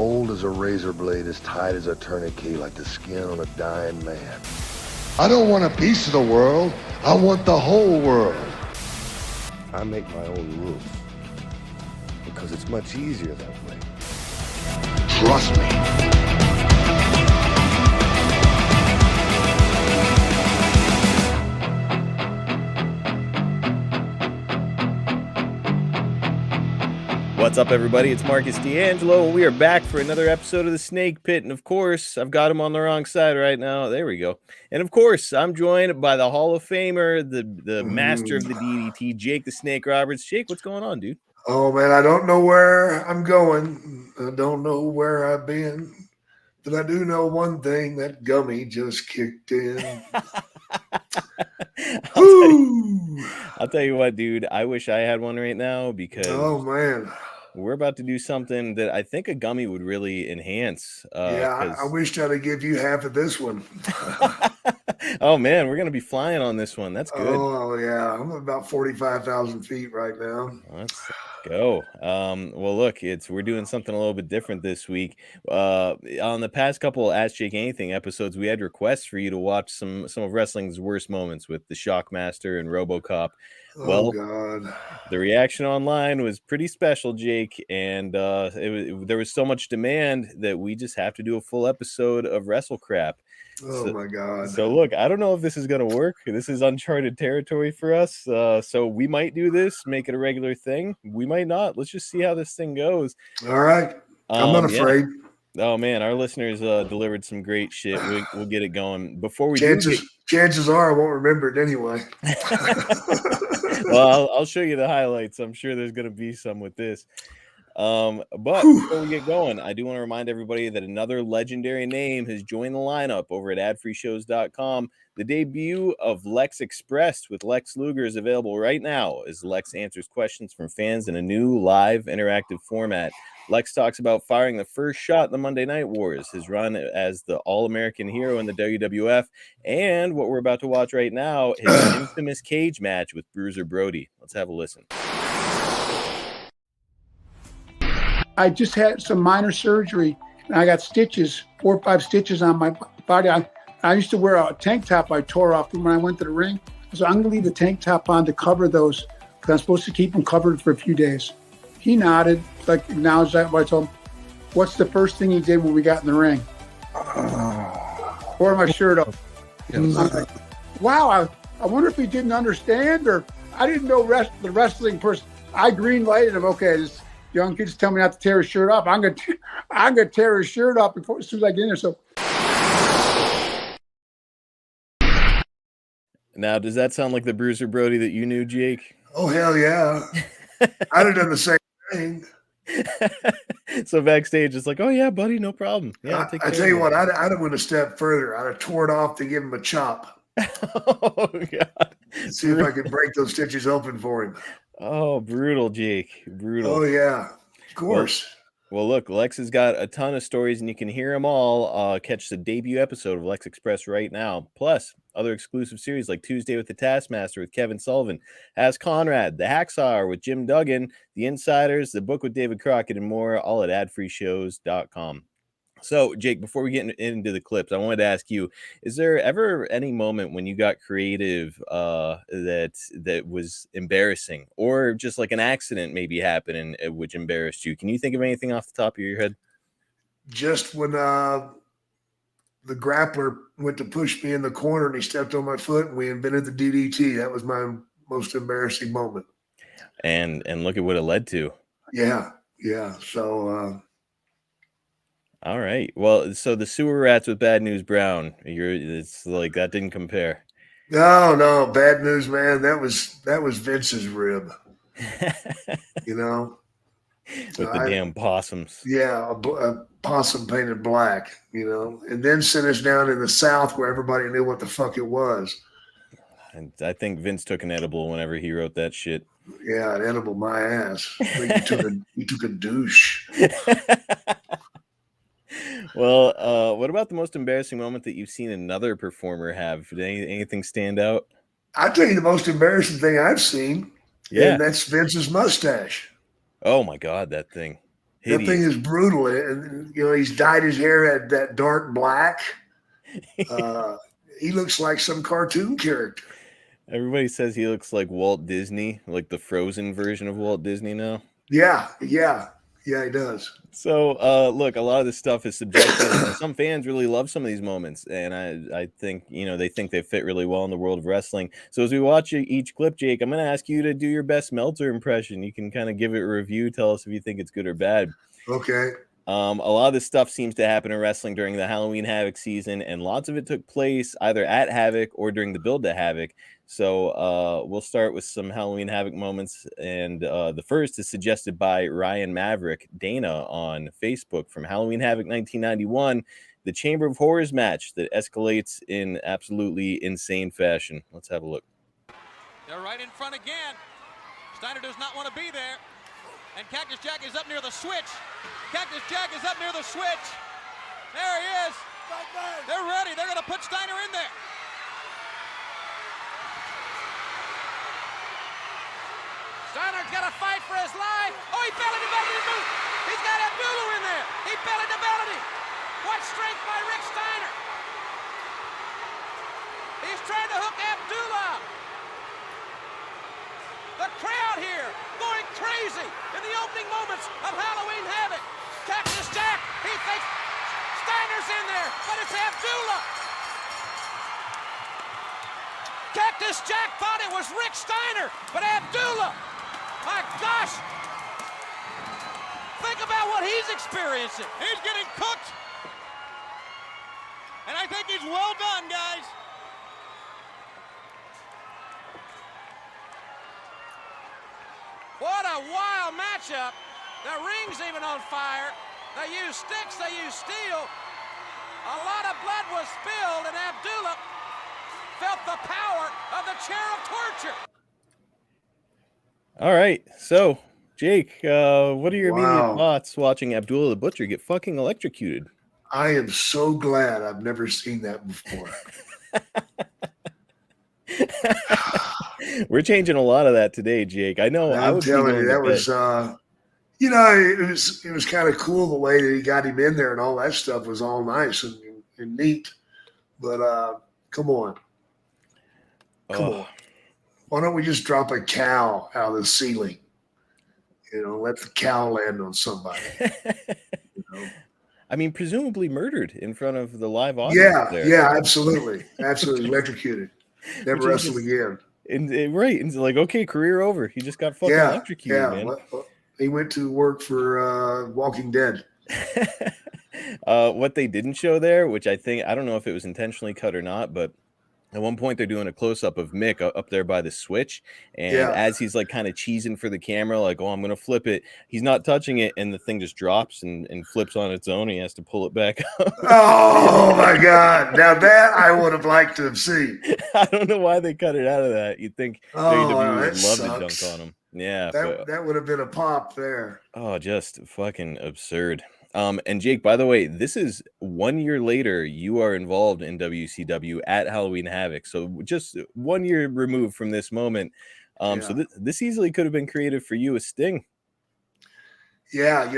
cold as a razor blade, as tight as a tourniquet, like the skin on a dying man. I don't want a piece of the world. I want the whole world. I make my own rules because it's much easier that way. Trust me. What's up, everybody? It's Marcus D'Angelo. We are back for another episode of the Snake Pit. And of course, I've got him on the wrong side right now. There we go. And of course, I'm joined by the Hall of Famer, the master of the DDT, Jake the Snake Roberts. Jake, what's going on, dude? Oh, man, I don't know where I'm going. I don't know where I've been. But I do know one thing, that gummy just kicked in. I'll tell you what, dude. I wish I had one right now because we're about to do something that I think a gummy would really enhance. I wished I'd give you half of this one. Oh, man, we're going to be flying on this one. That's good. Oh, yeah. I'm about 45,000 feet right now. Let's go. Well, look, we're doing something a little bit different this week. On the past couple Ask Jake Anything episodes, we had requests for you to watch some of wrestling's worst moments with the Shockmaster and RoboCop. Well, God. The reaction online was pretty special, Jake, and there was so much demand that we just have to do a full episode of WrestleCrap. My God. So look, I don't know if this is going to work. This is uncharted territory for us. So we might do this, make it a regular thing. We might not. Let's just see how this thing goes. All right. I'm not afraid. Yeah. Oh, man, our listeners delivered some great shit. We'll get it going. Before we chances are I won't remember it anyway. Well, I'll show you the highlights. I'm sure there's going to be some with this. But before we get going, I do want to remind everybody that another legendary name has joined the lineup over at adfreeshows.com. The debut of Lex Express with Lex Luger is available right now as Lex answers questions from fans in a new live interactive format. Lex talks about firing the first shot in the Monday Night Wars, his run as the All-American hero in the WWF, and what we're about to watch right now, his infamous cage match with Bruiser Brody. Let's have a listen. I just had some minor surgery, and I got stitches, 4 or 5 stitches on my body. I used to wear a tank top I tore off when I went to the ring. So I'm going to leave the tank top on to cover those because I'm supposed to keep them covered for a few days. He nodded, like acknowledged that. I told him, what's the first thing he did when we got in the ring? Tore my shirt off. Like, wow, I wonder if he didn't understand, or I didn't know the wrestling person. I green lighted him. Okay, this young kid just tell me not to tear his shirt off. I'm gonna tear his shirt off as soon as I get in there. So now, does that sound like the Bruiser Brody that you knew, Jake? Oh, hell yeah. I'd have done the same thing. So backstage, it's like, oh, yeah, buddy, no problem. Yeah, I tell you what, I'd have went a step further. I'd have tore it off to give him a chop. Oh, God. See if I could break those stitches open for him. Oh, brutal, Jake. Brutal. Oh, yeah. Of course. Well, look, Lex has got a ton of stories, and you can hear them all. Catch the debut episode of Lex Express right now. Plus, other exclusive series like Tuesday with the Taskmaster with Kevin Sullivan, Ask Conrad, The Hacksaw Hour with Jim Duggan, The Insiders, The Book with David Crockett, and more, all at adfreeshows.com. So, Jake, before we get into the clips, I wanted to ask you, is there ever any moment when you got creative that was embarrassing, or just like an accident maybe happened and which embarrassed you? Can you think of anything off the top of your head? Just when the grappler went to push me in the corner and he stepped on my foot and we invented the DDT. That was my most embarrassing moment. And look at what it led to. Yeah. So... all right. Well, so the sewer rats with Bad News Brown, it's like that didn't compare. No, Bad News, man. That was Vince's rib. You know, with the damn possums. Yeah, a possum painted black. You know, and then sent us down in the South where everybody knew what the fuck it was. And I think Vince took an edible whenever he wrote that shit. Yeah, an edible my ass. I think you took a douche. Well, what about the most embarrassing moment that you've seen another performer have? Did anything stand out? I'll tell you the most embarrassing thing I've seen. Yeah. And that's Vince's mustache. Oh my God, that thing. That thing is brutal. And, he's dyed his hair that dark black. He looks like some cartoon character. Everybody says he looks like Walt Disney, like the Frozen version of Walt Disney now. Yeah, he does. So, look, a lot of this stuff is subjective. Some fans really love some of these moments, and I think, they think they fit really well in the world of wrestling. So as we watch each clip, Jake, I'm going to ask you to do your best Meltzer impression. You can kind of give it a review, tell us if you think it's good or bad. Okay. A lot of this stuff seems to happen in wrestling during the Halloween Havoc season, and lots of it took place either at Havoc or during the build to Havoc. So we'll start with some Halloween Havoc moments, and the first is suggested by Ryan Maverick Dana on Facebook from Halloween Havoc 1991, the Chamber of Horrors match that escalates in absolutely insane fashion. Let's have a look. They're right in front again. Steiner does not want to be there. And Cactus Jack is up near the switch. Cactus Jack is up near the switch. There he is. They're ready. They're going to put Steiner in there. Steiner's got to fight for his life. Oh, he belly to belly to boot. He's got Abdullah in there. He belly to belly. What strength by Rick Steiner. He's trying to hook Abdullah. The crowd here going crazy in the opening moments of Halloween Havoc. Cactus Jack, he thinks Steiner's in there, but it's Abdullah. Cactus Jack thought it was Rick Steiner, but Abdullah. My gosh. Think about what he's experiencing. He's getting cooked. And I think he's well done, guys. What a wild matchup. The ring's even on fire. They use sticks, they use steel. A lot of blood was spilled, and Abdullah felt the power of the chair of torture. All right. So, Jake, what are your immediate thoughts watching Abdullah the Butcher get fucking electrocuted? I am so glad I've never seen that before. We're changing a lot of that today, Jake. I know. I'm telling you, that was, it was kind of cool the way that he got him in there and all that stuff was all nice and neat. But come on. Come on. Why don't we just drop a cow out of the ceiling? Let the cow land on somebody. I mean, presumably murdered in front of the live audience. Yeah, absolutely. Absolutely electrocuted. Never wrestled again. Right. And it's like, okay, career over. He just got fucking electrocuted, man. Well, he went to work for Walking Dead. What they didn't show there, which I don't know if it was intentionally cut or not, but at one point they're doing a close-up of Mick up there by the switch, and as he's like kind of cheesing for the camera, like, oh, I'm gonna flip it, he's not touching it, and the thing just drops and flips on its own. He has to pull it back up. Oh my god, now that I would have liked to have seen. I don't know why they cut it out of that. You'd think WWE would love to dunk on him. Yeah, that would have been a pop there. Oh, just fucking absurd. And Jake, by the way, this is 1 year later. You are involved in WCW at Halloween Havoc, so just 1 year removed from this moment. So this easily could have been created for you as Sting. Yeah,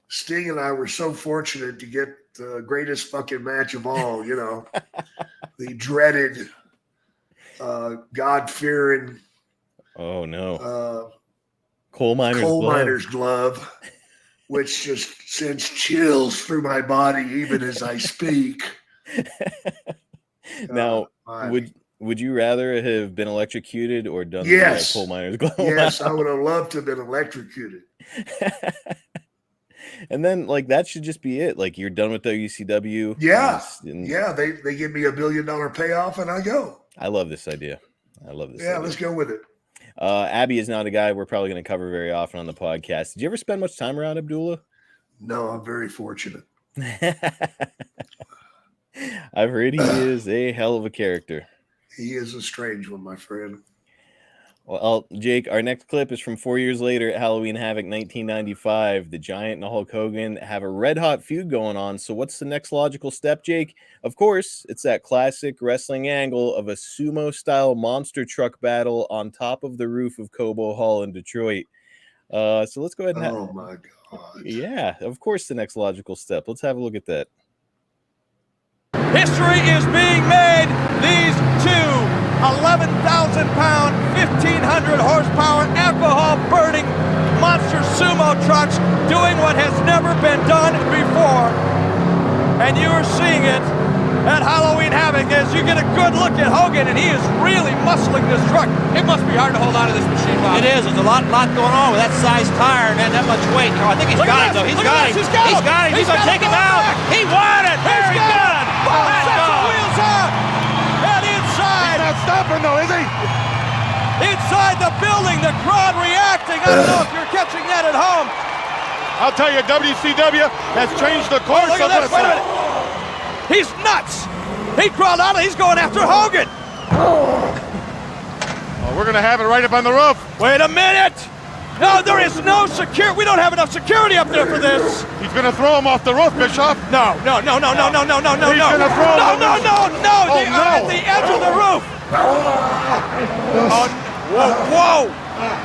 Sting and I were so fortunate to get the greatest fucking match of all. The dreaded, God-fearing. Oh no. Coal miner's glove. Which just sends chills through my body even as I speak. Now, would you rather have been electrocuted or done the coal miner's glove? Yes, I would have loved to have been electrocuted. And then, that should just be it. You're done with WCW. Yeah, they give me $1 billion payoff and I go. I love this idea. Yeah, let's go with it. Abby is not a guy we're probably going to cover very often on the podcast. Did you ever spend much time around Abdullah? No, I'm very fortunate. I've heard he is a hell of a character. He is a strange one, my friend. Well, Jake, our next clip is from 4 years later at Halloween Havoc 1995. The Giant and Hulk Hogan have a red-hot feud going on. So what's the next logical step, Jake? Of course, it's that classic wrestling angle of a sumo-style monster truck battle on top of the roof of Cobo Hall in Detroit. So let's go ahead and Oh my God. yeah, of course, the next logical step. Let's have a look at that. History is being made. These two 11,000-pound, 1,500 horsepower, alcohol-burning monster sumo trucks doing what has never been done before. And you are seeing it at Halloween Havoc as you get a good look at Hogan, and he is really muscling this truck. It must be hard to hold on to this machine, Bob. It is. There's a lot going on with that size tire and that much weight. Oh, I think he's got it, though. He's got it. He's got it. He's going to take him out. He won it. Very good. Both sets of wheels out. And inside. He's not stopping, though, is he? Inside the building, the crowd reacting. I don't know if you're catching that at home. I'll tell you, WCW has changed the course Look at of this. Wait a minute. He's nuts. He crawled out and he's going after Hogan. Oh, we're going to have it right up on the roof. Wait a minute. No, there is no security. We don't have enough security up there for this. He's going to throw him off the roof, Bischoff. No. He's going to throw him. No. They are at the edge of the roof. Oh, whoa.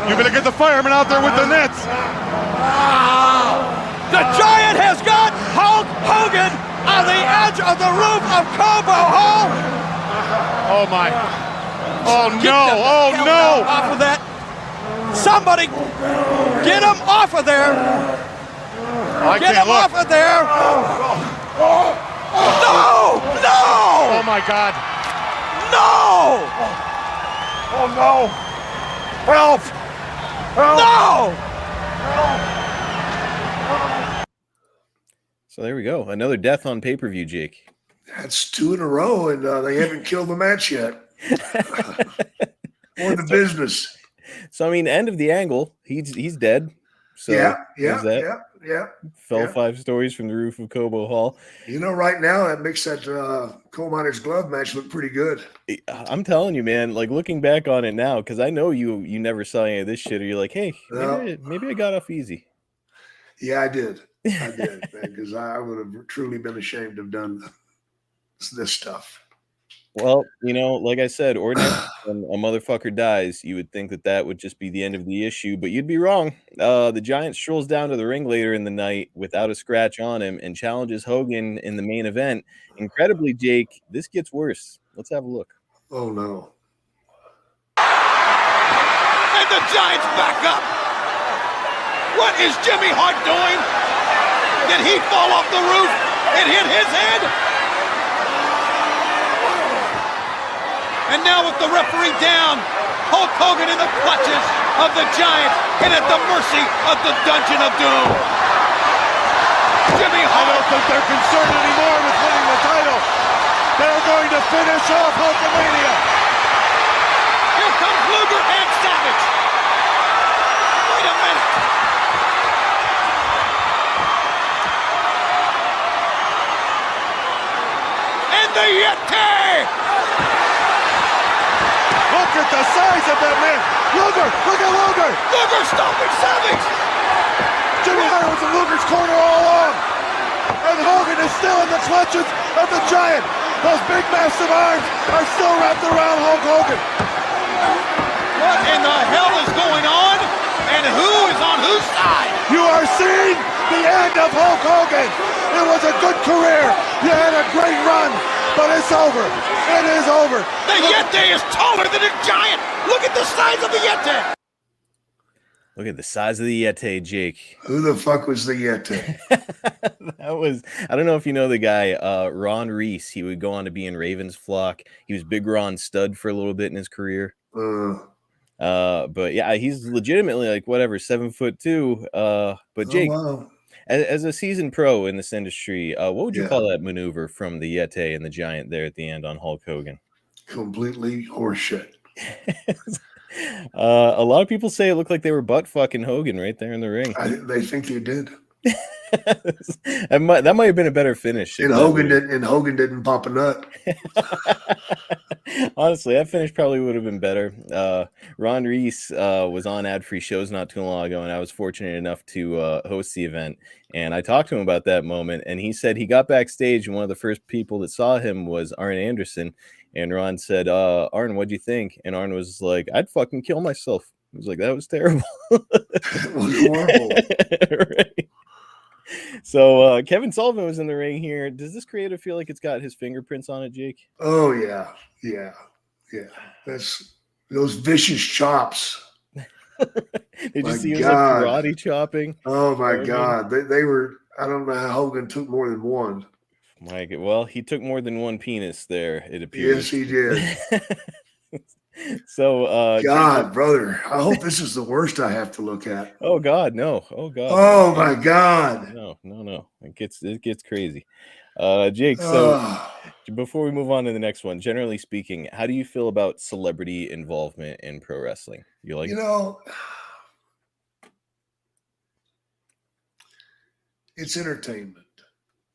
You're going to get the firemen out there with the nets. The Giant has got Hulk Hogan on the edge of the roof of Cobo Hall. Oh, my. Oh, Get no. the Oh, hell no. off of that. Somebody get him off of there. Get him off of there. No. Oh, my God. No. Oh, no. Help. No. So there we go. Another death on pay-per-view, Jake. That's 2 in a row, and they haven't killed the match yet. Or the business. So I mean, end of the angle. He's dead. So there's that. Yeah. Fell 5 stories from the roof of Cobo Hall. You know, right now that makes that coal miner's glove match look pretty good. I'm telling you, man. Like looking back on it now, because I know you never saw any of this shit. Or you're like, hey, maybe I got off easy. Yeah, I did, because I would have truly been ashamed to have done this stuff. Well, you know, like I said, ordinarily when a motherfucker dies, you would think that would just be the end of the issue, but you'd be wrong. The Giant strolls down to the ring later in the night without a scratch on him and challenges Hogan in the main event. Incredibly, Jake, this gets worse. Let's have a look. Oh, no. And the Giant's back up. What is Jimmy Hart doing? Did he fall off the roof and hit his head? And now with the referee down, Hulk Hogan in the clutches of the Giant and at the mercy of the Dungeon of Doom. Jimmy Hart. I don't think they're concerned anymore with winning the title. They're going to finish off Hulkamania. Here comes Luger and Savage. Wait a minute. And the Yeti. Look at the size of that man. Luger, look at Luger. Luger stomping Savage. Jimmy Hart was in Luger's corner all along. And Hogan is still in the clutches of the Giant. Those big, massive arms are still wrapped around Hulk Hogan. What in the hell is going on? And who is on whose side? You are seeing the end of Hulk Hogan. It was a good career. You had a great run, but it's over. It is over. The Yeti is taller than a Giant. Look at the size of the Yeti. Look at the size of the Yeti, Jake. Who the fuck was the Yeti? That was, I don't know if you know the guy, Ron Reese. He would go on to be in Raven's Flock. He was Big Ron Stud for a little bit in his career. But yeah, he's legitimately like whatever, 7'2". But Jake, as a seasoned pro in this industry, what would you call that maneuver from the Yeti and the Giant there at the end on Hulk Hogan? Completely horseshit. A lot of people say it looked like they were butt fucking Hogan right there in the ring. They think they did. that might have been a better finish. And Hogan didn't pop a nut. Honestly, that finish probably would have been better. Ron Reese was on ad-free shows not too long ago, and I was fortunate enough to host the event. And I talked to him about that moment, and he said he got backstage, and one of the first people that saw him was Arn Anderson. And Ron said, Arn, what'd you think? And Arn was like, I'd fucking kill myself. I was like, that was terrible. It was horrible. Right. So Kevin Sullivan was in the ring here. Does this creator feel like it's got his fingerprints on it, Jake? Oh yeah. That's those vicious chops. Did My you see his God. karate chopping? Oh my God. They were, I don't know how Hogan took more than one. Mike, well, he took more than one penis there, it appears. Yes, he did. So God, brother, I hope this is the worst I have to look at. Oh God, no. Oh God. Oh my God. No. It gets crazy. Jake, so before we move on to the next one, generally speaking, how do you feel about celebrity involvement in pro wrestling? You like it's entertainment.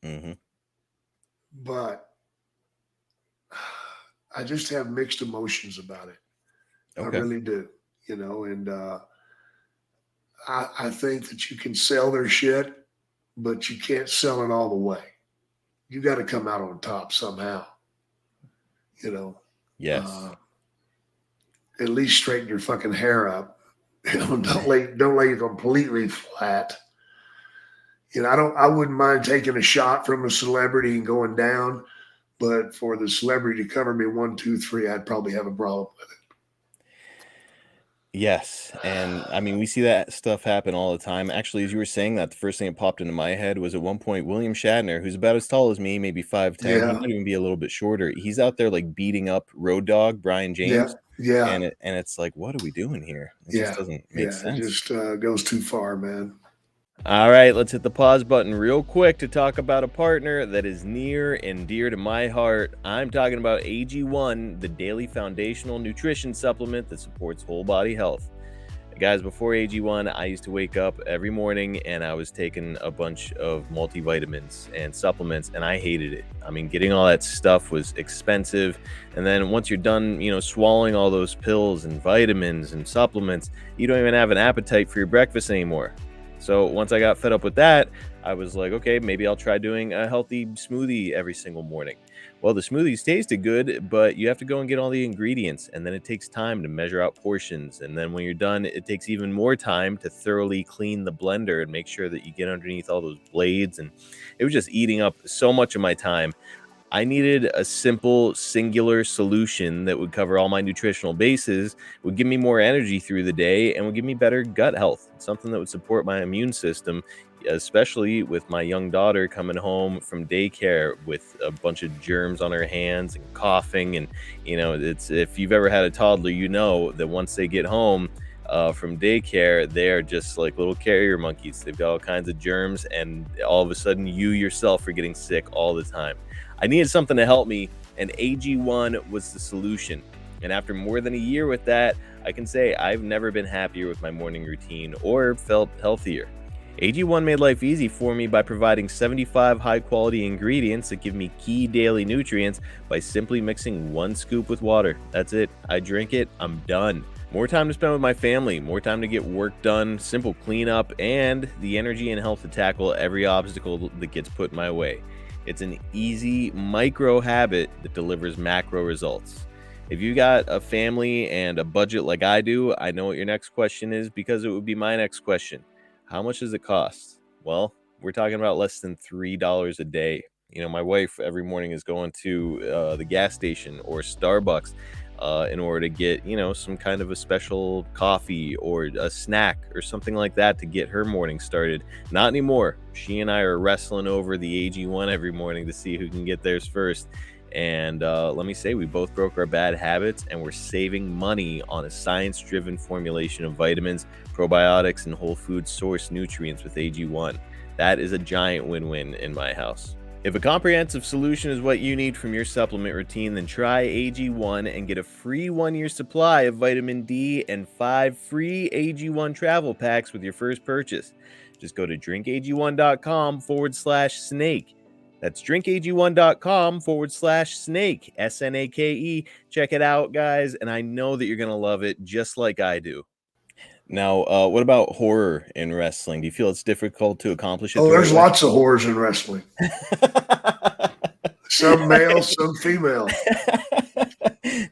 Mm-hmm. But I just have mixed emotions about it. Okay. I really do, and I think that you can sell their shit, but you can't sell it all the way. You got to come out on top somehow, Yes. At least straighten your fucking hair up. Don't lay it completely flat. I wouldn't mind taking a shot from a celebrity and going down, but for the celebrity to cover me 1, 2, 3, I'd probably have a problem with it. Yes. And I mean, we see that stuff happen all the time. Actually, as you were saying that, the first thing that popped into my head was at one point, William Shatner, who's about as tall as me, maybe 5'10", he might even be a little bit shorter. He's out there like beating up Road Dogg, Brian James. Yeah. And it's like, what are we doing here? It just doesn't make sense. It just goes too far, man. All right, let's hit the pause button real quick to talk about a partner that is near and dear to my heart. I'm talking about AG1, the daily foundational nutrition supplement that supports whole body health. Guys, before AG1, I used to wake up every morning and I was taking a bunch of multivitamins and supplements, and I hated it. I mean, getting all that stuff was expensive. And then once you're done, swallowing all those pills and vitamins and supplements, you don't even have an appetite for your breakfast anymore. So once I got fed up with that, I was like, okay, maybe I'll try doing a healthy smoothie every single morning. Well, the smoothies tasted good, but you have to go and get all the ingredients, and then it takes time to measure out portions. And then when you're done, it takes even more time to thoroughly clean the blender and make sure that you get underneath all those blades. And it was just eating up so much of my time. I needed a simple, singular solution that would cover all my nutritional bases, would give me more energy through the day, and would give me better gut health, something that would support my immune system, especially with my young daughter coming home from daycare with a bunch of germs on her hands and coughing. And, it's, if you've ever had a toddler, that once they get home from daycare, they are just like little carrier monkeys. They've got all kinds of germs, and all of a sudden you yourself are getting sick all the time. I needed something to help me, and AG1 was the solution. And after more than a year with that, I can say I've never been happier with my morning routine or felt healthier. AG1 made life easy for me by providing 75 high-quality ingredients that give me key daily nutrients by simply mixing 1 scoop with water. That's it. I drink it. I'm done. More time to spend with my family, more time to get work done, simple cleanup, and the energy and health to tackle every obstacle that gets put my way. It's an easy micro habit that delivers macro results. If you got a family and a budget like I do, I know what your next question is, because it would be my next question. How much does it cost? Well, we're talking about less than $3 a day. My wife every morning is going to the gas station or Starbucks in order to get, some kind of a special coffee or a snack or something like that to get her morning started. Not anymore. She and I are wrestling over the AG1 every morning to see who can get theirs first. And let me say, we both broke our bad habits, and we're saving money on a science-driven formulation of vitamins, probiotics, and whole food source nutrients with AG1. That is a giant win-win in my house. If a comprehensive solution is what you need from your supplement routine, then try AG1 and get a free 1-year supply of vitamin D and 5 free AG1 travel packs with your first purchase. Just go to drinkag1.com/snake. That's drinkag1.com/snake, SNAKE. Check it out, guys, and I know that you're going to love it just like I do. Now, what about horror in wrestling? Do you feel it's difficult to accomplish it? Oh, there's lots of horrors in wrestling. Some male, some female.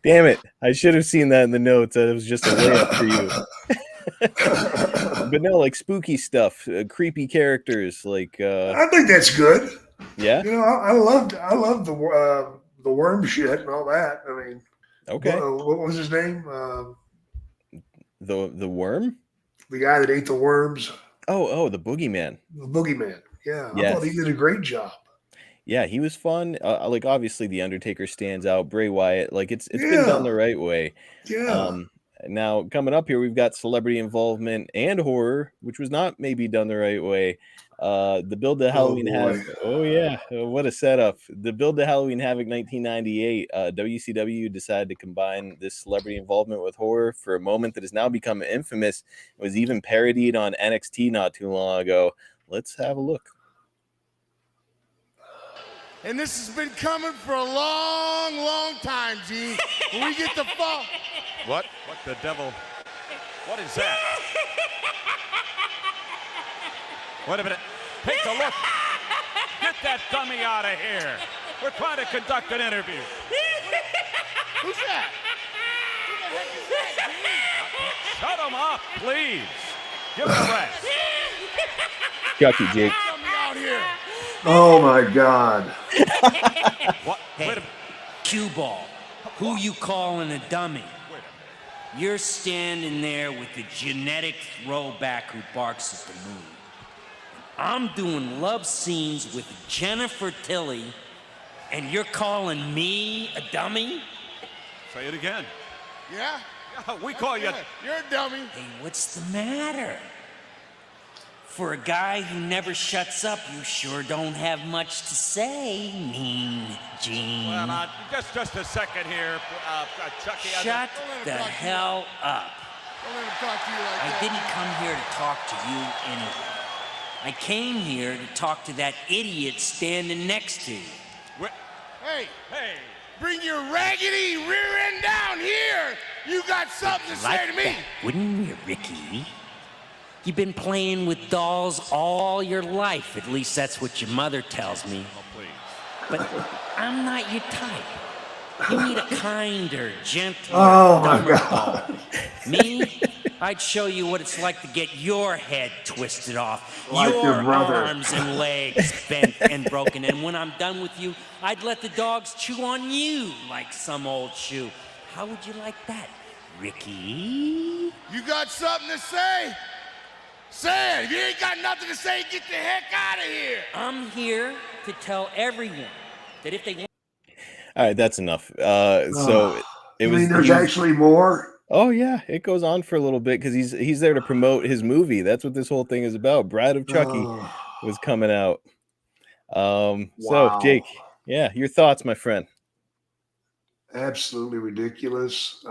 Damn it! I should have seen that in the notes. That was just a layup for you. But no, like spooky stuff, creepy characters, like. I think that's good. Yeah. You know, I loved the worm shit and all that. I mean, Okay. what was his name? The worm. The guy that ate the worms. Oh, the boogeyman. The boogeyman. Yeah, Yes. I thought he did a great job. Yeah, he was fun. Like obviously the Undertaker stands out. Bray Wyatt, like it's been done the right way. Yeah. Now coming up here, we've got celebrity involvement and horror, which was not maybe done the right way. The build to Halloween Havoc. Oh yeah, what a setup! The build to Halloween Havoc 1998. WCW decided to combine this celebrity involvement with horror for a moment that has now become infamous. It was even parodied on NXT not too long ago. Let's have a look. And this has been coming for a long, long time, Gene. When we get the fall. What? What the devil? What is that? Wait a minute. Take a look. Get that dummy out of here. We're trying to conduct an interview. Who's that? Who the heck is that, Gene? Shut him up, please. Give him a rest. Chucky, Jake. Dummy out here. Oh my God. What? Hey, Wait a cue ball. Who you calling a dummy? You're standing there with the genetic throwback who barks at the moon. I'm doing love scenes with Jennifer Tilly, and you're calling me a dummy? Say it again. Yeah? We call you. You're a dummy. Hey, what's the matter? For a guy who never shuts up, you sure don't have much to say, Mean Gene. Well, just a second here, Chucky. Shut the hell up. Don't let him talk to you like I that. didn't come here to talk to you anyway. I came here to talk to that idiot standing next to you. Hey, Hey. bring your raggedy rear end down here. You got something to say Like to me. that, wouldn't you, Ricky? You've been playing with dolls all your life. At least that's what your mother tells me. Oh, please. But I'm not your type. You need a kinder, gentler, Oh, my dumber God. doll. Me? I'd show you what it's like to get your head twisted off, Like your brother. arms and legs bent and broken. And when I'm done with you, I'd let the dogs chew on you like some old shoe. How would you like that, Ricky? You got something to say? Say it. If you ain't got nothing to say, get the heck out of here. I'm here to tell everyone that if they want. All right, that's enough. So it You was. mean there's he was- actually more? Oh yeah, it goes on for a little bit because he's there to promote his movie. That's what this whole thing is about. Bride of Chucky was coming out. So Wow. Jake, yeah, your thoughts, my friend. Absolutely ridiculous.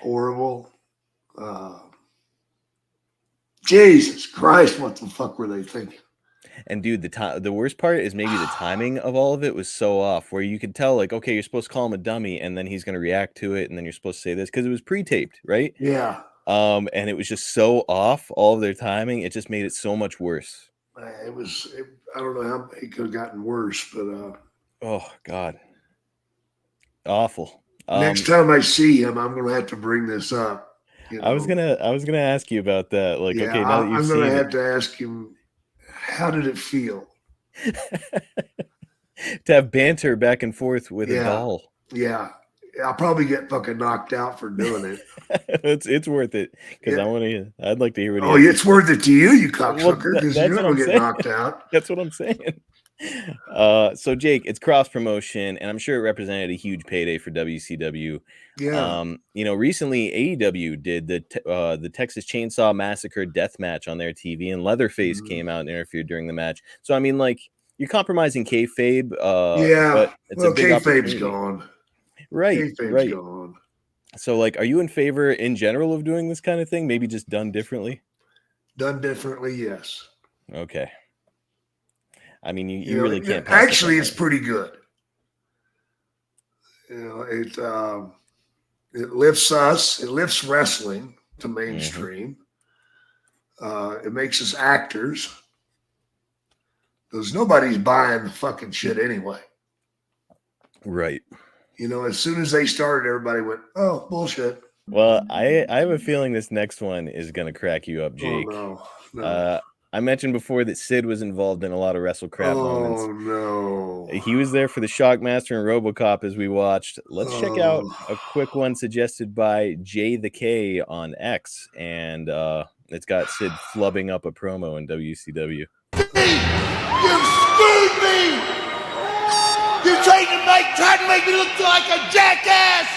Horrible. Jesus Christ, what the fuck were they thinking? And dude, the worst part is maybe the timing of all of it was so off, where you could tell, like, okay, you're supposed to call him a dummy, and then he's going to react to it, and then you're supposed to say this because it was pre-taped, right? Yeah. And it was just so off, all of their timing. It just made it so much worse. I don't know how it could have gotten worse, but Oh God, awful. next time I see him, I'm going to have to bring this up. You I was know? gonna ask you about that. Like, Yeah, okay, now that I'm you've going seen to it, have to ask him, how did it feel? to have banter back and forth with a Yeah. doll. Yeah. I'll probably get fucking knocked out for doing it. It's worth it because Yeah. I'd like to hear what he Oh, has to it's worth it to you cocksucker, Well, because that's you're what going I'm to get saying. knocked out. That's what I'm saying. So Jake, it's cross promotion, and I'm sure it represented a huge payday for WCW. Yeah. Recently AEW did the Texas Chainsaw Massacre death match on their TV, and Leatherface came out and interfered during the match. So I mean, like, you're compromising kayfabe. Yeah. But it's Well, a big kayfabe's opportunity. gone. Right, Kayfabe's right. gone. So, like, are you in favor in general of doing this kind of thing? Maybe just done differently. Done differently, yes. Okay. I mean, you You know, really can't. pass actually, it it's pretty good. You know, it lifts us, it lifts wrestling to mainstream. It makes us actors, because nobody's buying the fucking shit anyway. right. You know, as soon as they started, everybody went, "Oh, bullshit." Well, I have a feeling this next one is gonna crack you up, Jake. Oh no. I mentioned before that Sid was involved in a lot of WrestleCrap moments. Oh no. He was there for the Shockmaster and RoboCop as we watched. Let's check out a quick one suggested by Jay the K on X, and it's got Sid flubbing up a promo in WCW. You screwed me! You tried to make me look like a jackass!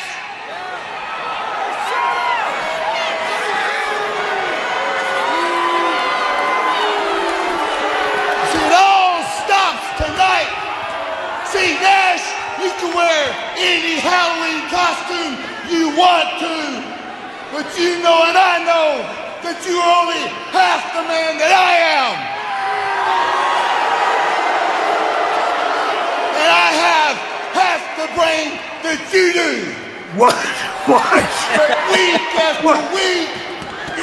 See, it all stops tonight! See, Nash, you can wear any Halloween costume you want to, but you know and I know that you're only half the man that I am! And I have half the brain that you do. What? Week after week,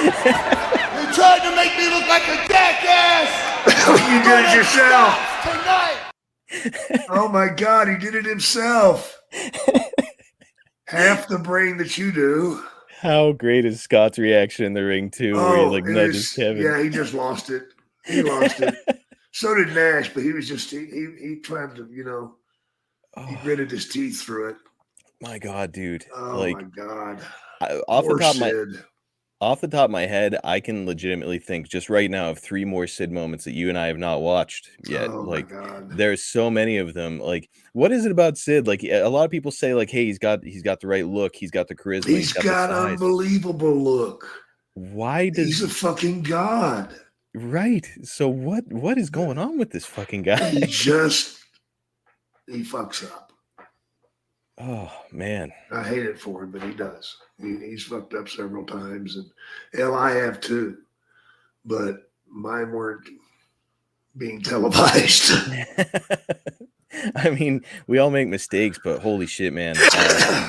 you tried to make me look like a jackass. You did it yourself. Tonight. Oh my God, he did it himself. Half the brain that you do. How great is Scott's reaction in the ring too, where he like nudges Kevin? Yeah, he just lost it. He lost it. So did Nash, but he was just he tried to, you know, he gritted his teeth through it. My God, dude! Oh like, my God! Off the top of my head, I can legitimately think just right now of 3 more Sid moments that you and I have not watched yet. Oh like, my God. there's so many of them. Like, what is it about Sid? Like, a lot of people say, like, hey, he's got the right look, he's got the charisma, He's got got the size. unbelievable look. Why does He's a fucking god? Right? So what is going on with this fucking guy? He fucks up. Oh man, I hate it for him, but he does. He's fucked up several times, and hell, I have too. But mine weren't being televised. I mean, we all make mistakes, but holy shit, man!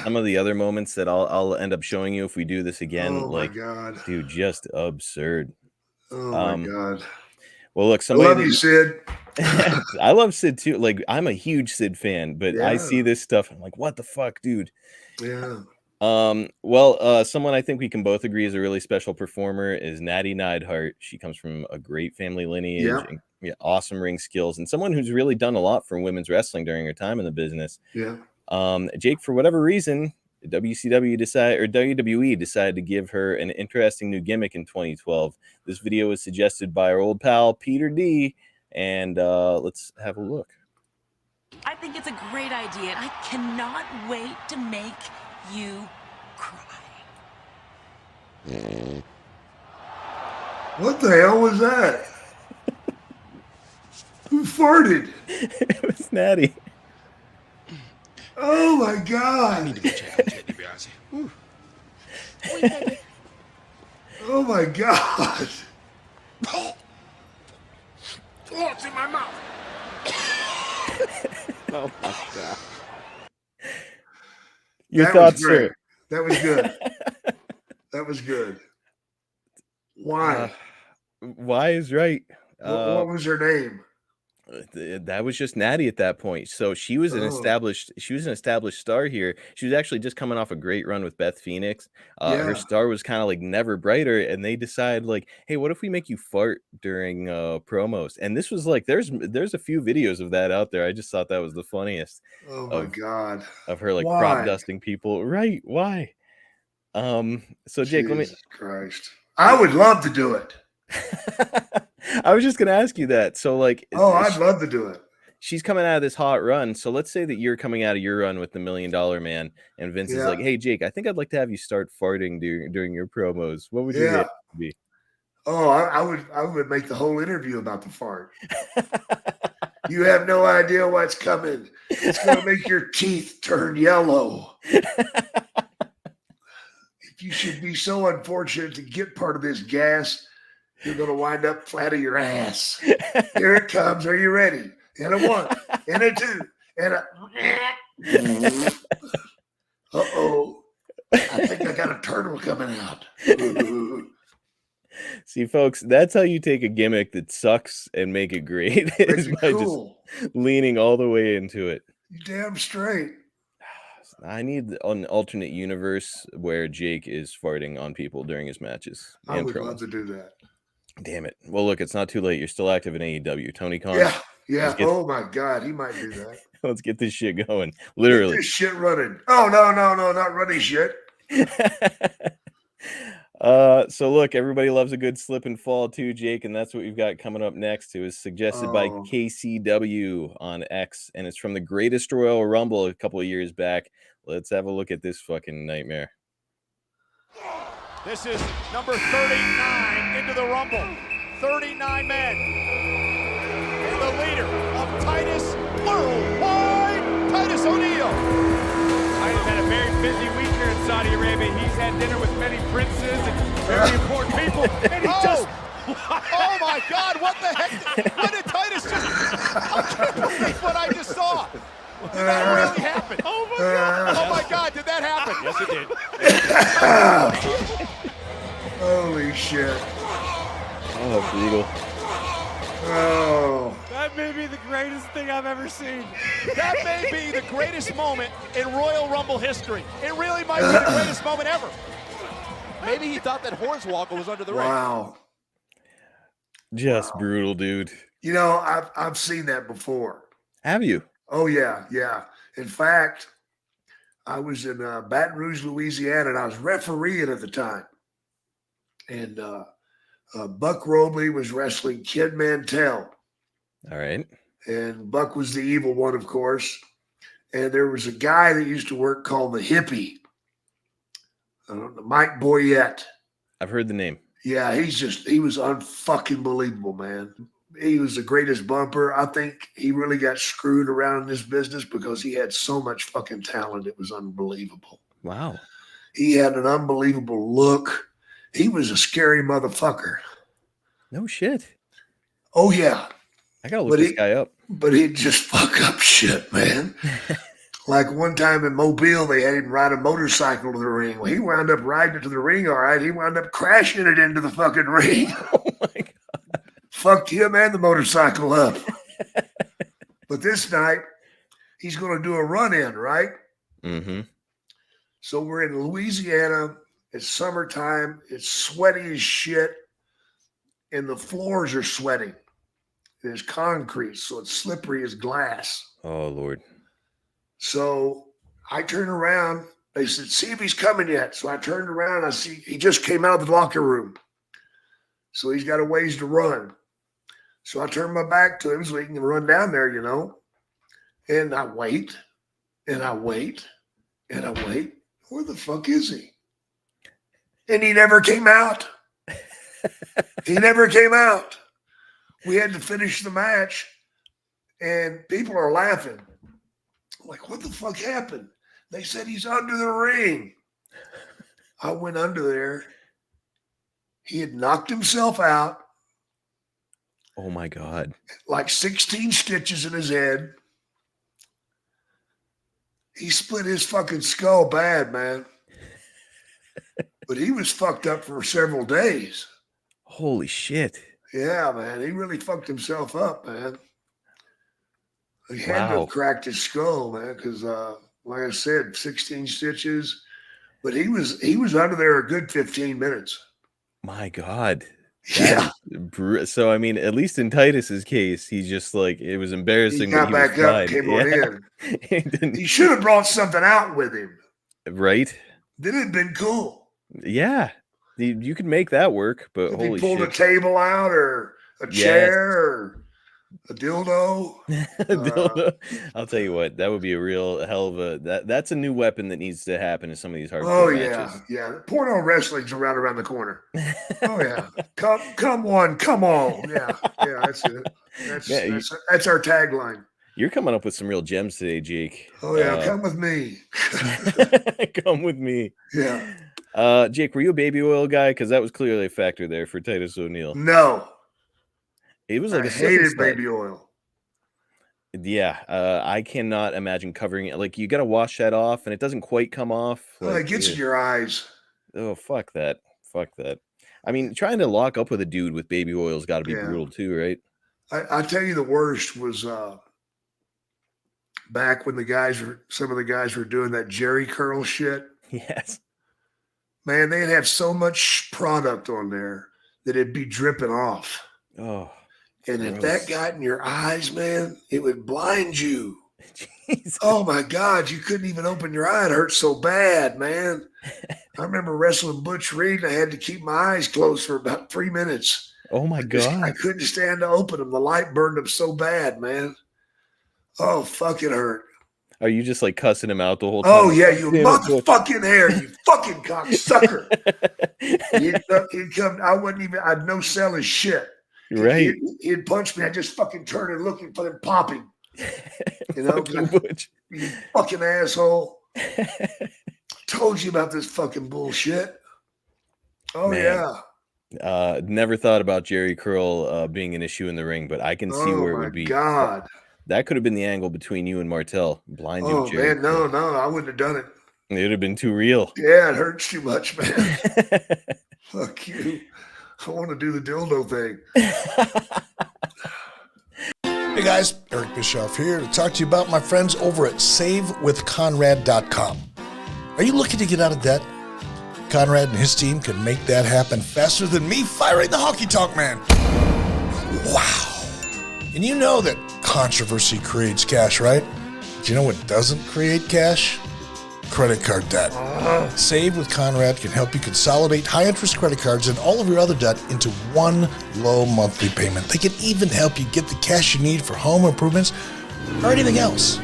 Some of the other moments that I'll end up showing you if we do this again, Oh like, my God, dude, just absurd. Oh my God. Well, look, I love you, Sid. I love Sid too. Like, I'm a huge Sid fan, but I Yeah. see this stuff, I'm like, what the fuck, dude? Yeah. Well, someone I think we can both agree is a really special performer is Natty Neidhart. She comes from a great family lineage, Yeah. and awesome ring skills, and someone who's really done a lot for women's wrestling during her time in the business. Yeah. Jake, for whatever reason, WWE decided to give her an interesting new gimmick in 2012. This video was suggested by our old pal Peter D, and let's have a look. I think it's a great idea, and I cannot wait to make you cry. What the hell was that? Who farted? It was Natty. Oh my God. I need to go check out Yeti, Beyonce. Oh my God. Oh, it's in my mouth. Oh my God. Your That thoughts, was great. sir? That was good. That was good. Why? Why is right? What was her name? That was just Natty at that point. So she was an established star here. She was actually just coming off a great run with Beth Phoenix. Her Yeah. star was kind of like never brighter, and they decide like, hey, what if we make you fart during promos? And this was like, there's a few videos of that out there. I just thought that was the funniest. Oh my God. Of her like Why? prop dusting people. Right? Why? So Jake, Jesus Christ. I would love to do it. I was just gonna ask you that. So like, I'd love to do it. She's coming out of this hot run. So let's say that you're coming out of your run with the $1 Million Man, and Vince is like, "Hey Jake, I think I'd like to have you start farting during your promos. What would your answer be?" Oh, I would make the whole interview about the fart. You have no idea what's coming. It's going to make your teeth turn yellow. If you should be so unfortunate to get part of this gas, you're going to wind up flat of your ass. Here it comes. Are you ready? And a 1, and a 2, and a... Uh-oh. I think I got a turtle coming out. See, folks, that's how you take a gimmick that sucks and make it great. Is by just leaning all the way into it. You damn straight. I need an alternate universe where Jake is farting on people during his matches. I and would promos. love to do that. Damn it. Well, look, it's not too late. You're still active in AEW. Tony Khan. Yeah. Oh my God, he might do that. Let's get this shit going. Get Literally. this shit running. Oh no, not running shit. So look, everybody loves a good slip and fall too, Jake, and that's what we've got coming up next. It was suggested by KCW on X, and it's from the Greatest Royal Rumble a couple of years back. Let's have a look at this fucking nightmare. This is number 39 into the Rumble. 39 men. And the leader of Titus Worldwide, Titus O'Neil. Titus had a very busy week here in Saudi Arabia. He's had dinner with many princes and very important people. And he just... Oh my God, what the heck? What did Titus just... I can't believe what I just saw. Did that really happen? Oh my God. Oh my God, did that happen? Yes, it did. Holy shit. Oh, Beagle. Oh. That may be the greatest thing I've ever seen. That may be the greatest moment in Royal Rumble history. It really might be the greatest moment ever. Maybe he thought that Hornswoggle was under the ring. Wow. Just brutal, dude. You know, I've seen that before. Have you? Oh yeah. In fact, I was in Baton Rouge, Louisiana, and I was refereeing at the time. And Buck Robley was wrestling Kid Mantell. All right. And Buck was the evil one, of course. And there was a guy that used to work called the Hippie. I don't know, Mike Boyette. I've heard the name. Yeah, he was unfucking believable, man. He was the greatest bumper. I think he really got screwed around in this business because he had so much fucking talent. It was unbelievable. Wow. He had an unbelievable look. He was a scary motherfucker. No shit. Oh, yeah. I gotta look this guy up. But he'd just fuck up shit, man. Like one time in Mobile, they had him ride a motorcycle to the ring. Well, he wound up riding it to the ring, all right. He wound up crashing it into the fucking ring. Oh, my God. Fucked him and the motorcycle up. But this night, he's going to do a run-in, right? Mm-hmm. So we're in Louisiana. It's summertime. It's sweaty as shit. And the floors are sweating. There's concrete, so it's slippery as glass. Oh, Lord. So I turn around. They said, see if he's coming yet. So I turned around. I see he just came out of the locker room. So he's got a ways to run. So I turn my back to him so he can run down there, you know. And I wait, and I wait, and I wait. Where the fuck is he? And he never came out. He never came out. We had to finish the match, and people are laughing. I'm like, what the fuck happened? They said he's under the ring. I went under there. He had knocked himself out. Oh, my God. Like 16 stitches in his head. He split his fucking skull bad, man. But he was fucked up for several days. Holy shit. Yeah, man. He really fucked himself up, man. He had to have cracked his skull, man, because like I said, 16 stitches. But he was under there a good 15 minutes. My God. Yeah. So, I mean, at least in Titus's case, he's just like, it was embarrassing. He got back up, came on in. He should have brought something out with him. Right? Then it'd been cool. Yeah. You could make that work, but if holy he pulled shit. a table out or a chair or a dildo. I'll tell you what, that would be a real hell of a that's a new weapon that needs to happen in some of these hardcore matches. Yeah. Porno wrestling's around the corner. Oh yeah. Come on. Yeah, that's it. That's our tagline. You're coming up with some real gems today, Jake. Oh yeah, come with me. Come with me. Yeah. Jake, were you a baby oil guy? Because that was clearly a factor there for Titus O'Neil. No. It was like I hated baby oil. Yeah, I cannot imagine covering it. Like, you got to wash that off, and it doesn't quite come off. Well, it gets in your eyes. Oh, fuck that. I mean, trying to lock up with a dude with baby oil's got to be brutal too, right? I tell you, the worst was back when some of the guys were doing that Jerry curl shit. Yes. Man, they'd have so much product on there that it'd be dripping off. Oh. And gross. if that got in your eyes, man, it would blind you. Jesus. Oh my God, you couldn't even open your eye. It hurt so bad, man. I remember wrestling Butch Reed and I had to keep my eyes closed for about 3 minutes. Oh my God. I couldn't stand to open them. The light burned them so bad, man. Oh, fuck, it hurt. Are you just like cussing him out the whole time? Oh, yeah, you motherfucking hair, you fucking cocksucker. He'd come, I'd no sell his shit. Right. He'd punch me. I'd just fucking turn and looking for them popping. You know, you fucking asshole. Told you about this fucking bullshit. Oh, man. Yeah. Never thought about Jerry curl being an issue in the ring, but I can see where it would be. God. That could have been the angle between you and Martel. Blind you, Jerry. Man, no, I wouldn't have done it. It would have been too real. Yeah, it hurts too much, man. Fuck you. I want to do the dildo thing. Hey guys, Eric Bischoff here to talk to you about my friends over at SaveWithConrad.com. Are you looking to get out of debt? Conrad and his team can make that happen faster than me firing the honky tonk man. Wow. And you know that controversy creates cash, right? But you know what doesn't create cash? Credit card debt. Save with Conrad can help you consolidate high-interest credit cards and all of your other debt into one low monthly payment. They can even help you get the cash you need for home improvements or anything else.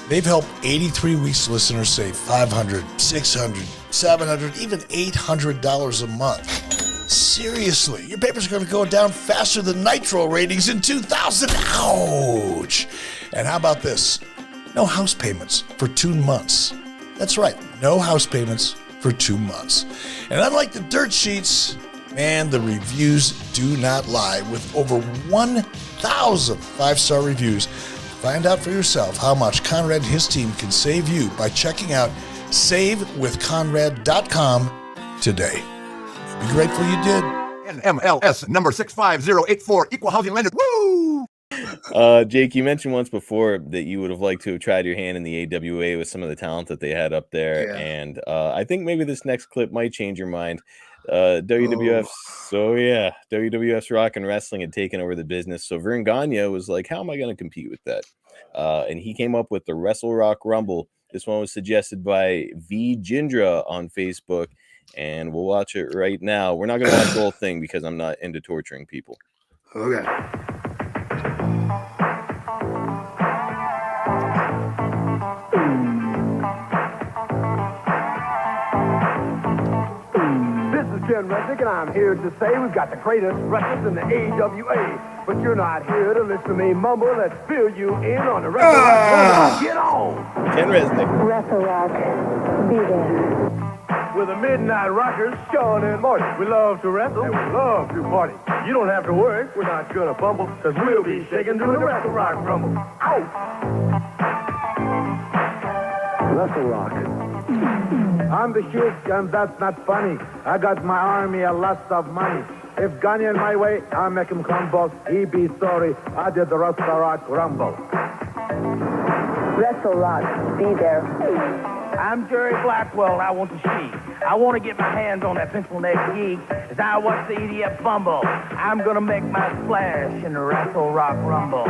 They've helped 83 Weeks listeners save $500, $600, $700, even $800 a month. Seriously, your papers are going to go down faster than Nitro ratings in 2000. Ouch! And how about this? No house payments for 2 months. That's right, no house payments for 2 months. And unlike the dirt sheets, man, the reviews do not lie. With over 1,000 5-star reviews, find out for yourself how much Conrad and his team can save you by checking out SaveWithConrad.com today. You'll be grateful you did. NMLS number 65084, equal housing lender. Woo! Jake, you mentioned once before that you would have liked to have tried your hand in the AWA with some of the talent that they had up there. Yeah. And I think maybe this next clip might change your mind. WWF's Rock and Wrestling had taken over the business. So Vern Gagne was like, how am I going to compete with that? And he came up with the Wrestle Rock Rumble. This one was suggested by V Jindra on Facebook. And we'll watch it right now. We're not going to watch the whole thing because I'm not into torturing people. Okay. This is Ken Reddick, and I'm here to say we've got the greatest wrestlers in the AWA. But you're not here to listen to me mumble. Let's fill you in on the Wrestle Rock Rumble. Get on! Ken Resnick. Wrestle Rock, be there. With the Midnight Rockers, Sean and Marty. We love to wrestle, and we love to party. You don't have to worry, we're not gonna fumble, because we'll be shaking through the Wrestle Rock Rumble. Out! Wrestle Rock. I'm the Sheik, and that's not funny. I got my army a lot of money. If Gagne in my way, I'll make him crumble. He be sorry, I did the Wrestle Rock Rumble. Wrestle Rock, be there. I'm Jerry Blackwell, and I want to see. I want to get my hands on that pencil neck geek as I watch the EDF fumble. I'm going to make my splash in the Wrestle Rock Rumble.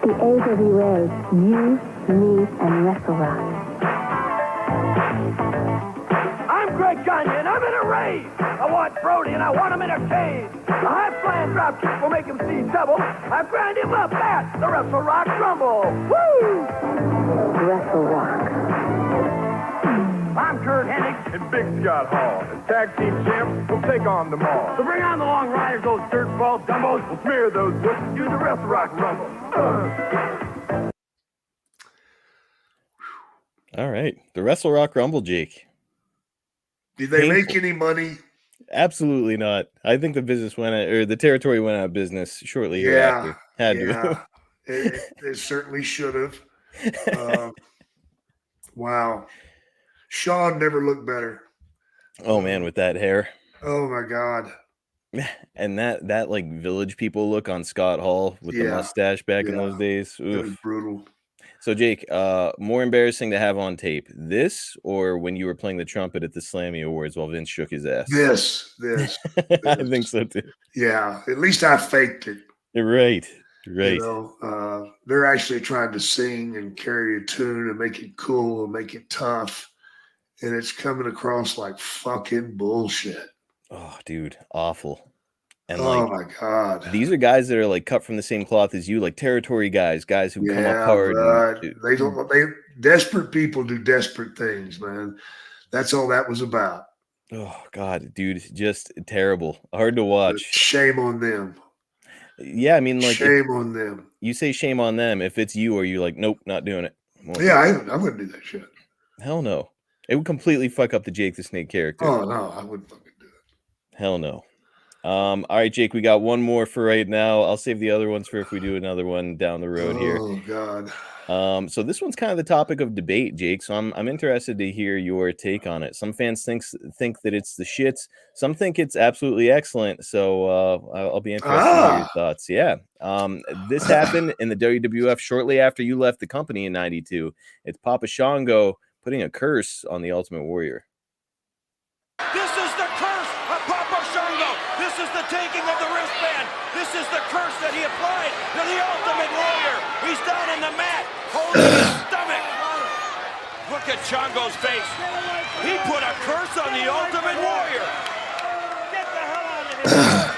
The AWA, you, me, and Wrestle Rock. I'm Greg Gagne, and I'm in a rage. I want Brody, and I want him in a cage. A high-flying drop kick will make him see double. I grind him up at the Wrestle Rock Rumble. Woo! Wrestle Rock. I'm Kurt Hennig. And Big Scott Hall. The tag team champs will take on them all. So bring on the long riders, those dirt ball dumbos. We'll smear those bushes, do the Wrestle Rock Rumble. All right. The Wrestle Rock Rumble, Jake. Did they make any money? Absolutely not. I think the business went out, or the territory went out of business shortly hereafter. Had to. It certainly should have. Wow. Sean never looked better. Oh man, with that hair. Oh my God. And that like Village People look on Scott Hall with the mustache back in those days. It was brutal. So Jake, more embarrassing to have on tape, this or when you were playing the trumpet at the Slammy Awards while Vince shook his ass? This. I think so too. Yeah, at least I faked it. Right. You know, they're actually trying to sing and carry a tune and make it cool and make it tough, and it's coming across like fucking bullshit. Oh, dude, awful. And oh my God, these are guys that are like cut from the same cloth as you, like territory guys who come up hard. They don't. They desperate people do desperate things, man. That's all that was about. Oh God, dude, just terrible, hard to watch. Shame on them. Yeah, I mean, like, shame on them. You say shame on them. If it's you, are you like, nope, not doing it? Yeah, I wouldn't do that shit. Hell no. It would completely fuck up the Jake the Snake character. Oh no, I wouldn't fucking do it. Hell no. All right, Jake, we got one more for right now. I'll save the other ones for if we do another one down the road here. Oh God. So this one's kind of the topic of debate, Jake. So I'm interested to hear your take on it. Some fans think that it's the shits. Some think it's absolutely excellent. So I'll be interested to hear your thoughts. Yeah. This happened in the WWF shortly after you left the company in '92. It's Papa Shango putting a curse on the Ultimate Warrior. This is the curse of Papa Shango. This is the taking of the wristband. This is the curse that he applied to the Ultimate Warrior. He's down on the mat, holding his stomach. Look at Shango's face. He put a curse on the Ultimate Warrior. Get the hell out of here.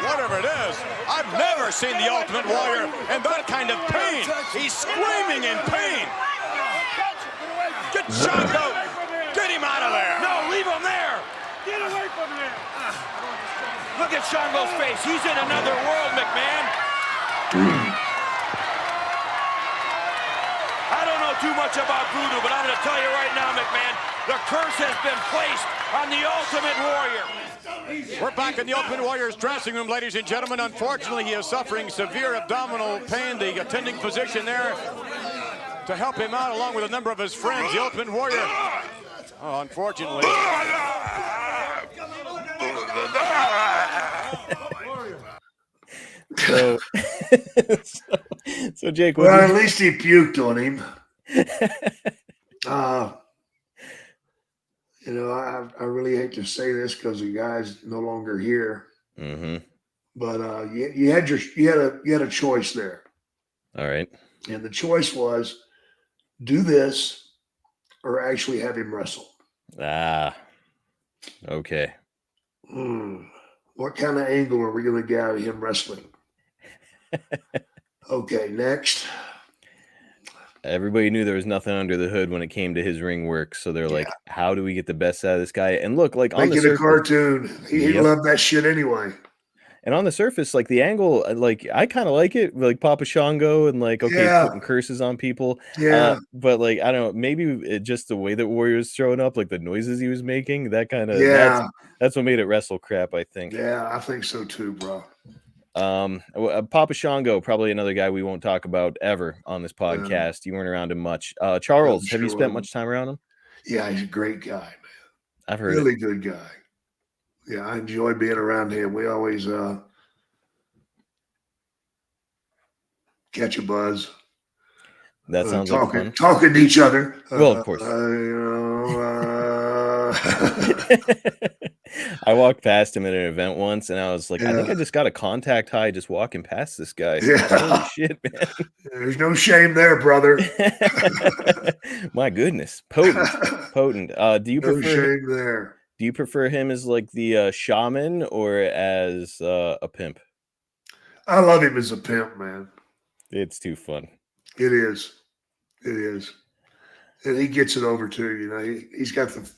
Whatever it is, I've never seen the Ultimate Warrior in that kind of pain. He's screaming in pain. Get Shango. Get him out of there. No, leave him there. Get away from here. Look at Shango's face. He's in another world, McMahon. I don't know too much about voodoo, but I'm going to tell you right now, McMahon, the curse has been placed on the Ultimate Warrior. We're back in the Ultimate Warrior's dressing room, ladies and gentlemen. Unfortunately, he is suffering severe abdominal pain. The attending physician there to help him out, along with a number of his friends. The Ultimate Warrior, oh, unfortunately. So Jake, well, at least he puked on him. You know, I really hate to say this because the guy's no longer here. Mm-hmm. But you had a choice there. All right. And the choice was do this or actually have him wrestle. Okay. What kind of angle are we going to get out of him wrestling? Okay, next. Everybody knew there was nothing under the hood when it came to his ring work, so they're like, "How do we get the best out of this guy?" And look, like on the surface, a cartoon, he loved that shit anyway. And on the surface, like the angle, like I kind of like it, like Papa Shango, and like putting curses on people. But like I don't know, maybe just the way that Warrior was showing up, like the noises he was making, that kind of that's what made it WrestleCrap, I think. Yeah, I think so too, bro. Papa Shango, probably another guy we won't talk about ever on this podcast. You weren't around him much. Charles, have you spent much time around him? Yeah, he's a great guy, man. I've heard really good guy. Yeah, I enjoy being around him. We always catch a buzz. That sounds like fun. Talking to each other. Well, of course. I walked past him at an event once, and I was like, I think I just got a contact high just walking past this guy. Holy shit, man. There's no shame there, brother. My goodness. Potent. Do you prefer shame there. Do you prefer him as like the shaman or as a pimp? I love him as a pimp, man. It's too fun. It is. It is. And he gets it over too. You know, he's got the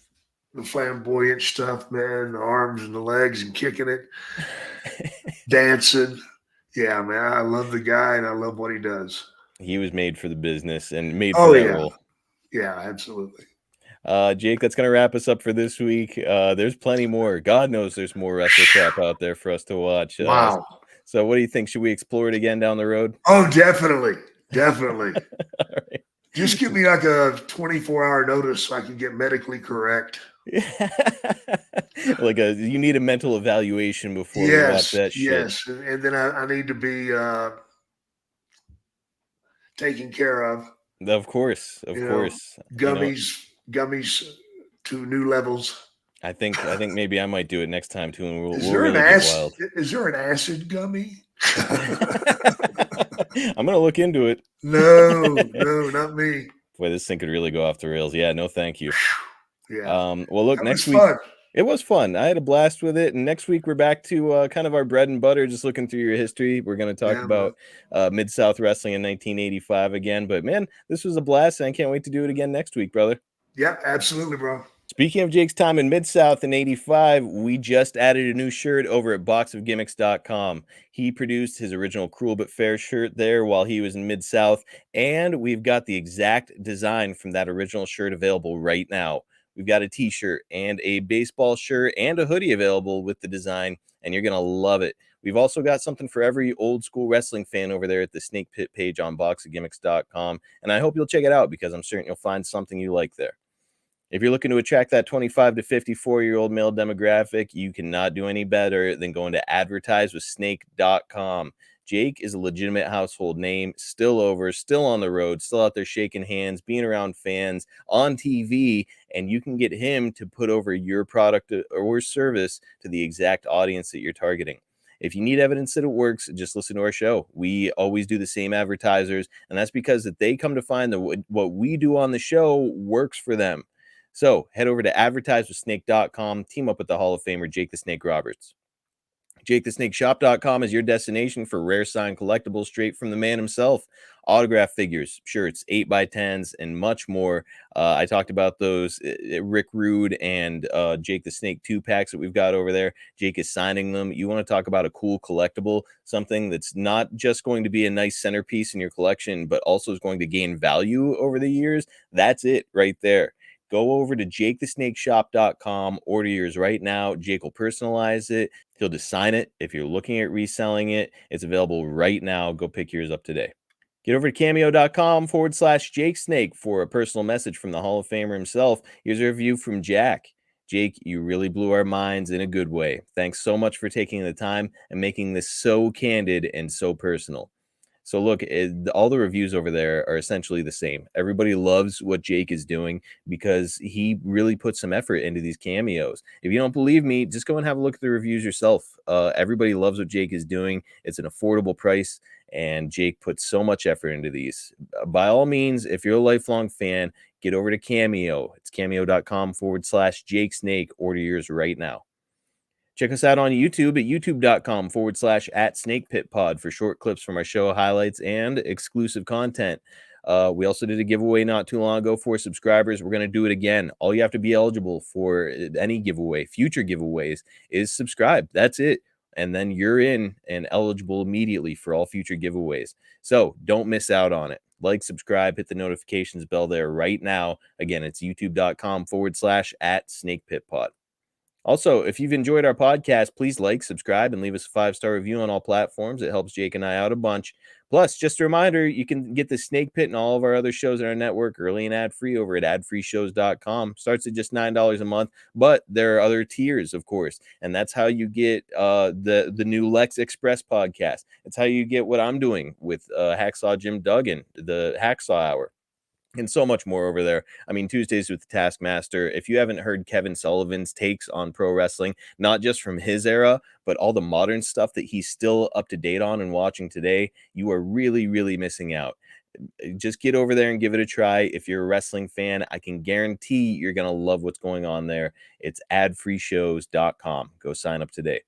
flamboyant stuff, man, the arms and the legs and kicking it, dancing. Yeah, man, I love the guy and I love what he does. He was made for the business and made for that role. Yeah, absolutely. Jake, that's going to wrap us up for this week. There's plenty more. God knows there's more WrestleCrap out there for us to watch. Wow. So what do you think? Should we explore it again down the road? Oh, definitely. Definitely. All right. Just give me like a 24-hour notice so I can get medically correct. Like you need a mental evaluation before we watch that shit. Yes, and then I need to be taken care of. Of course, of course. Gummies to new levels. I think maybe I might do it next time too, and we'll there really get wild. Is there an acid gummy? I'm gonna look into it. No, not me. Boy, this thing could really go off the rails. Yeah, no, thank you. Yeah. Well, look, next week. It was fun. I had a blast with it. And next week, we're back to kind of our bread and butter, just looking through your history. We're going to talk about Mid-South Wrestling in 1985 again. But, man, this was a blast, and I can't wait to do it again next week, brother. Yeah, absolutely, bro. Speaking of Jake's time in Mid-South in 85, we just added a new shirt over at boxofgimmicks.com. He produced his original Cruel But Fair shirt there while he was in Mid-South, and we've got the exact design from that original shirt available right now. We've got a t-shirt and a baseball shirt and a hoodie available with the design, and you're going to love it. We've also got something for every old school wrestling fan over there at the Snake Pit page on boxofgimmicks.com, and I hope you'll check it out because I'm certain you'll find something you like there. If you're looking to attract that 25 to 54-year-old male demographic, you cannot do any better than going to advertisewithsnake.com. Jake is a legitimate household name, still on the road, still out there shaking hands, being around fans, on TV, and you can get him to put over your product or service to the exact audience that you're targeting. If you need evidence that it works, just listen to our show. We always do the same advertisers, and that's because that they come to find that what we do on the show works for them. So head over to advertisewithsnake.com, team up with the Hall of Famer Jake the Snake Roberts. JakeTheSnakeShop.com is your destination for rare signed collectibles straight from the man himself. Autograph figures, shirts, 8x10s, and much more. I talked about those Rick Rude and Jake the Snake 2-packs that we've got over there. Jake is signing them. You want to talk about a cool collectible, something that's not just going to be a nice centerpiece in your collection, but also is going to gain value over the years. That's it right there. Go over to JakeTheSnakeShop.com, order yours right now. Jake will personalize it. He'll just sign it. If you're looking at reselling it, it's available right now. Go pick yours up today. Get over to cameo.com/Jake Snake for a personal message from the Hall of Famer himself. Here's a review from Jack. Jake, you really blew our minds in a good way. Thanks so much for taking the time and making this so candid and so personal. So look, all the reviews over there are essentially the same. Everybody loves what Jake is doing because he really puts some effort into these cameos. If you don't believe me, just go and have a look at the reviews yourself. Everybody loves what Jake is doing. It's an affordable price, and Jake puts so much effort into these. By all means, if you're a lifelong fan, get over to Cameo. It's cameo.com/Jake Snake. Order yours right now. Check us out on YouTube at youtube.com/@SnakePitPod for short clips from our show highlights and exclusive content. We also did a giveaway not too long ago for subscribers. We're going to do it again. All you have to be eligible for any giveaway, future giveaways, is subscribe. That's it. And then you're in and eligible immediately for all future giveaways. So don't miss out on it. Like, subscribe, hit the notifications bell there right now. Again, it's youtube.com/@SnakePitPod. Also, if you've enjoyed our podcast, please like, subscribe, and leave us a 5-star review on all platforms. It helps Jake and I out a bunch. Plus, just a reminder, you can get the Snake Pit and all of our other shows in our network early and ad-free over at adfreeshows.com. Starts at just $9 a month, but there are other tiers, of course, and that's how you get the new Lex Express podcast. It's how you get what I'm doing with Hacksaw Jim Duggan, the Hacksaw Hour, and so much more over there. I mean, Tuesdays with the Taskmaster. If you haven't heard Kevin Sullivan's takes on pro wrestling, not just from his era, but all the modern stuff that he's still up to date on and watching today, you are really, really missing out. Just get over there and give it a try. If you're a wrestling fan, I can guarantee you're going to love what's going on there. It's adfreeshows.com. Go sign up today.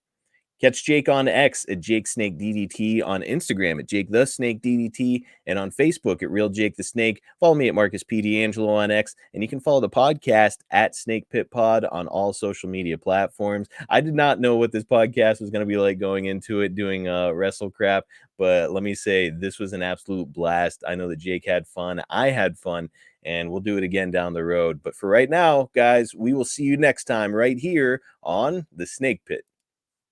Catch Jake on X at Jake Snake DDT, on Instagram at Jake the Snake DDT, and on Facebook at Real Jake the Snake. Follow me at Marcus P. D'Angelo on X, and you can follow the podcast at Snake Pit Pod on all social media platforms. I did not know what this podcast was going to be like going into it, doing WrestleCrap, but let me say, this was an absolute blast. I know that Jake had fun. I had fun, and we'll do it again down the road. But for right now, guys, we will see you next time right here on the Snake Pit.